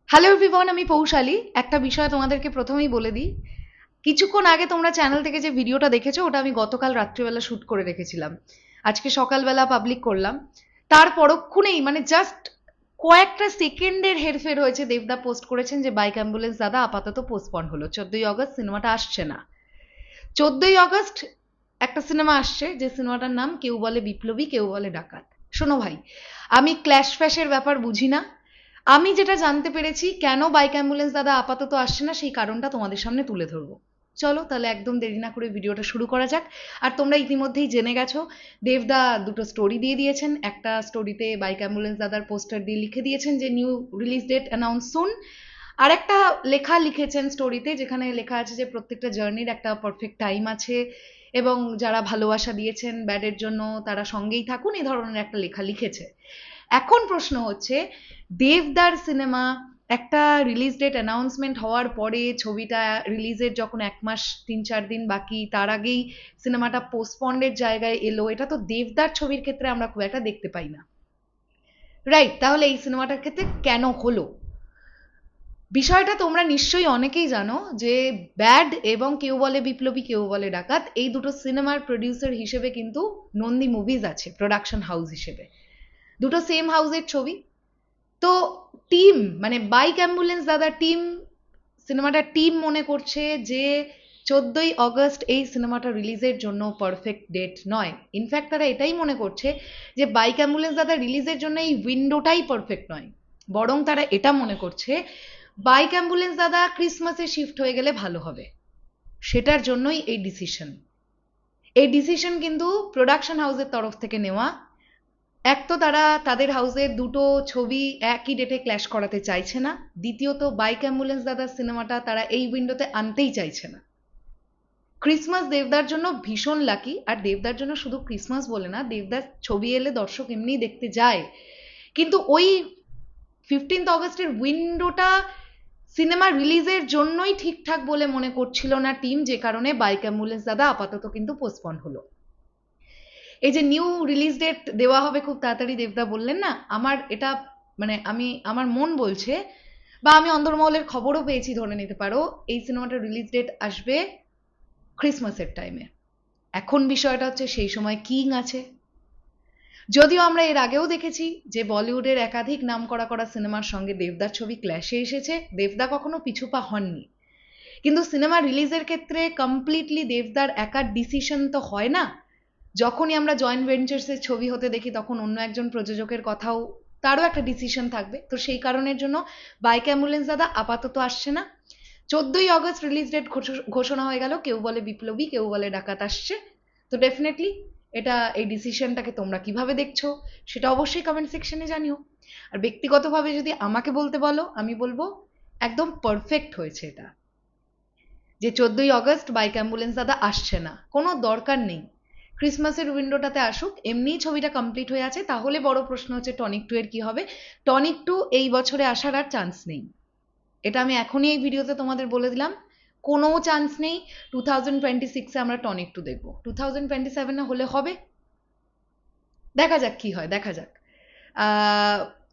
Hello everyone, আমি পৌশালী। একটা বিষয় তোমাদেরকে প্রথমেই বলে দিই, কিছুক্ষণ আগে তোমরা চ্যানেল থেকে যে ভিডিওটা দেখেছো ওটা আমি গতকাল রাত্রিবেলা শ্যুট করে রেখেছিলাম। আজকে সকালবেলা পাবলিক করলাম। তার পরক্ষণেই মানে জাস্ট কয়েকটা সেকেন্ডের হেরফের হয়েছে, দেবদা পোস্ট করেছেন যে বাইক অ্যাম্বুলেন্স দাদা আপাতত পোস্টপন্ড হলো, 14ই অগস্ট সিনেমাটা আসছে না। 14ই অগস্ট একটা সিনেমা আসছে, যে সিনেমাটার নাম কেউ বলে বিপ্লবী কেউ বলে ডাকাত। শোনো ভাই, আমি ক্ল্যাশ ফ্যাশের ব্যাপার বুঝি না। আমি যেটা জানতে পেরেছি কেন বাইক অ্যাম্বুলেন্স দাদা আপাতত আসছে না, সেই কারণটা তোমাদের সামনে তুলে ধরবো। চলো তাহলে একদম দেরি না করে ভিডিওটা শুরু করা যাক। আর তোমরা ইতিমধ্যেই জেনে গেছো, দেবদা দুটো স্টোরি দিয়ে দিয়েছেন। একটা স্টোরিতে বাইক অ্যাম্বুলেন্স দাদার পোস্টার দিয়ে লিখে দিয়েছেন যে নিউ রিলিজ ডেট অ্যানাউন্স সুন। আর একটা লেখা লিখেছেন স্টোরিতে, যেখানে লেখা আছে যে প্রত্যেকটা জার্নির একটা পারফেক্ট টাইম আছে এবং যারা ভালোবাসা দিয়েছেন ব্যাডের জন্য তারা সঙ্গেই থাকুন, এই ধরনের একটা লেখা লিখেছে। এখন প্রশ্ন হচ্ছে, দেবদার সিনেমা একটা রিলিজ ডেট অ্যানাউন্সমেন্ট হওয়ার পরে ছবিটা রিলিজের যখন 1 মাস 3-4 দিন বাকি, তার আগেই সিনেমাটা পোস্টপন্ডের জায়গায় এলো, এটা তো দেবদার ছবির ক্ষেত্রে আমরা খুব একটা দেখতে পাই না, রাইট? তাহলে এই সিনেমাটার ক্ষেত্রে কেন হলো? বিষয়টা তোমরা নিশ্চয়ই অনেকেই জানো যে ব্যাড এবং কেউ বলে বিপ্লবী কেউ বলে ডাকাত, এই দুটো সিনেমার প্রডিউসার হিসেবে কিন্তু নন্দী মুভিজ আছে প্রোডাকশন হাউস হিসেবে। দুটো সেম হাউসের ছবি। তো টিম মানে বাইক অ্যাম্বুলেন্স দাদা টিম, সিনেমাটা টিম মনে করছে যে 14ই অগস্ট এই সিনেমাটা রিলিজের জন্য পারফেক্ট ডেট নয়। ইনফ্যাক্ট তারা এটাই মনে করছে যে বাইক অ্যাম্বুলেন্স দাদা রিলিজের জন্য এই উইন্ডোটাই পারফেক্ট নয়। বরং তারা এটা মনে করছে বাইক অ্যাম্বুলেন্স দাদা ক্রিসমাসে শিফট হয়ে গেলে ভালো হবে, সেটার জন্যই এই ডিসিশন। এই ডিসিশন কিন্তু প্রোডাকশন হাউসের তরফ থেকে নেওয়া। এক তো তারা তাদের হাউসের দুটো ছবি একই ডেটে ক্ল্যাশ করাতে চাইছে না, দ্বিতীয়ত বাইক অ্যাম্বুলেন্স দাদার সিনেমাটা তারা এই উইন্ডোতে আনতেই চাইছে না। ক্রিসমাস দেবদার জন্য ভীষণ লাকি। আর দেবদার জন্য শুধু ক্রিসমাস বলে না, দেবদার ছবি এলে দর্শক এমনিই দেখতে যায়, কিন্তু ওই 15th অগস্টের উইন্ডোটা সিনেমা রিলিজের জন্যই ঠিকঠাক বলে মনে করছিল না টিম, যে কারণে বাইক অ্যাম্বুলেন্স দাদা আপাতত কিন্তু পোস্টপন্ড হলো। এই যে নিউ রিলিজ ডেট দেওয়া হবে খুব তাড়াতাড়ি দেবদা বললেন না, আমার এটা মানে আমার মন বলছে, বা আমি অন্দরমহলের খবরও পেয়েছি ধরে নিতে পারো, এই সিনেমাটার রিলিজ ডেট আসবে ক্রিসমাসের টাইমে। এখন বিষয়টা হচ্ছে সেই সময় কিং আছে। যদিও আমরা এর আগেও দেখেছি যে বলিউডের একাধিক নাম করা করা সিনেমার সঙ্গে দেবদার ছবি ক্ল্যাশে এসেছে, দেবদা কখনো পিছুপা হননি। কিন্তু সিনেমা রিলিজের ক্ষেত্রে কমপ্লিটলি দেবদার একার ডিসিশন তো হয় না। যখনই আমরা জয়েন্ট ভেঞ্চার্সের ছবি হতে দেখি তখন অন্য একজন প্রযোজকের কথাও, তারও একটা ডিসিশন থাকবে। তো সেই কারণের জন্য বাইক অ্যাম্বুলেন্স দাদা আপাতত আসছে না। 14ই অগস্ট রিলিজ ডেট ঘোষণা হয়ে গেল, কেউ বলে বিপ্লবী কেউ বলে ডাকাত আসছে। তো ডেফিনেটলি এটা, এই ডিসিশনটাকে তোমরা কিভাবে দেখছো সেটা অবশ্যই কমেন্ট সেকশনে জানিও। আর ব্যক্তিগতভাবে যদি আমাকে বলতে বলো, আমি বলবো একদম পারফেক্ট হয়েছে এটা, যে 14ই অগস্ট বাইক অ্যাম্বুলেন্স দাদা আসছে না। কোনো দরকার নেই, ক্রিসমাসের উইন্ডোটাতে আসুক, এমনিই ছবিটা কমপ্লিট হয়ে আছে। তাহলে বড় প্রশ্ন হচ্ছে টনিক 2 এর কি হবে। টনিক 2 এই বছরে আসার আর চান্স নেই, এটা আমি এখনই এই ভিডিওতে তোমাদের বলে দিলাম। কোনো চান্স নেই। 2026-এ আমরা টনিক 2 দেখবো, 2027-এ হলে হবে, দেখা যাক কি হয়, দেখা যাক।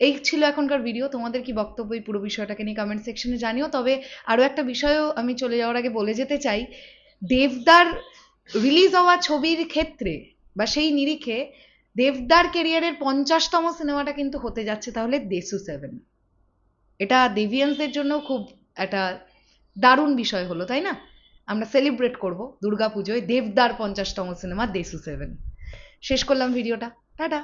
এই ছিল এখনকার ভিডিও। তোমাদের কি বক্তব্য এই পুরো বিষয়টাকে নিয়ে কমেন্ট সেকশনে জানিও। তবে আরও একটা বিষয়ও আমি চলে যাওয়ার আগে বলে যেতে চাই, দেবদার রিলিজ হওয়া ছবির ক্ষেত্রে বা সেই নিরিখে দেবদার কেরিয়ারের 50তম সিনেমাটা কিন্তু হতে যাচ্ছে তাহলে দেশু 7। এটা দেভিয়ান্সদের জন্য খুব একটা দারুণ বিষয় হলো, তাই না? আমরা সেলিব্রেট করব দুর্গাপুজোয় দেবদার 50তম সিনেমা দেশু 7। শেষ করলাম ভিডিওটা, টাটা।